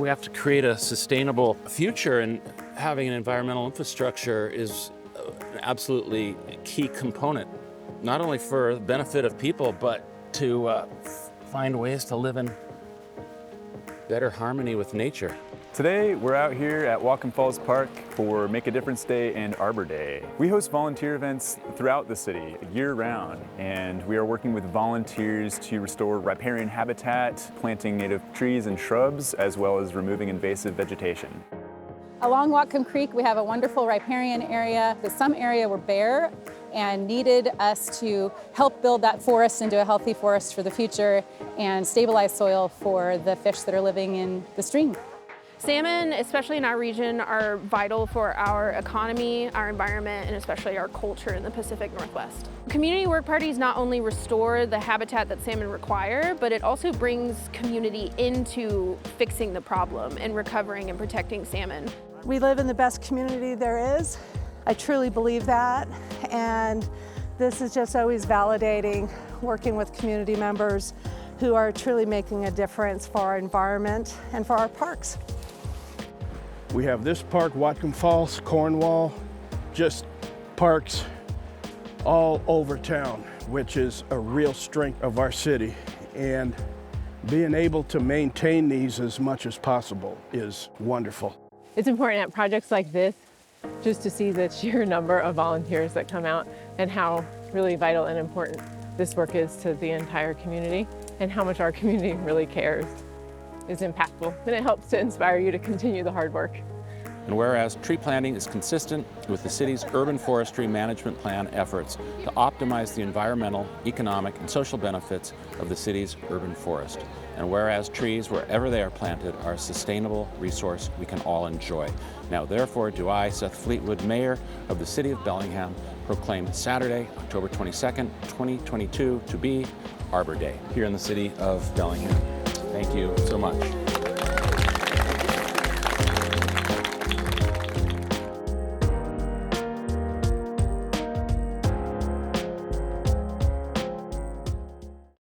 We have to create a sustainable future, and having an environmental infrastructure is an absolutely key component, not only for the benefit of people, but to find ways to live in better harmony with nature. Today, we're out here at Whatcom Falls Park for Make a Difference Day and Arbor Day. We host volunteer events throughout the city year-round, and we are working with volunteers to restore riparian habitat, planting native trees and shrubs, as well as removing invasive vegetation. Along Whatcom Creek, we have a wonderful riparian area, but some area were bare and needed us to help build that forest into a healthy forest for the future and stabilize soil for the fish that are living in the stream. Salmon, especially in our region, are vital for our economy, our environment, and especially our culture in the Pacific Northwest. Community work parties not only restore the habitat that salmon require, but it also brings community into fixing the problem and recovering and protecting salmon. We live in the best community there is. I truly believe that, and this is just always validating working with community members who are truly making a difference for our environment and for our parks. We have this park, Whatcom Falls, Cornwall, just parks all over town, which is a real strength of our city. And being able to maintain these as much as possible is wonderful. It's important at projects like this just to see the sheer number of volunteers that come out and how really vital and important this work is to the entire community, and how much our community really cares is impactful, and it helps to inspire you to continue the hard work. And whereas tree planting is consistent with the city's urban forestry management plan efforts to optimize the environmental, economic, and social benefits of the city's urban forest. And whereas trees, wherever they are planted, are a sustainable resource we can all enjoy. Now, therefore, do I, Seth Fleetwood, Mayor of the City of Bellingham, proclaim Saturday, October 22nd, 2022 to be Arbor Day here in the City of Bellingham. Thank you so much.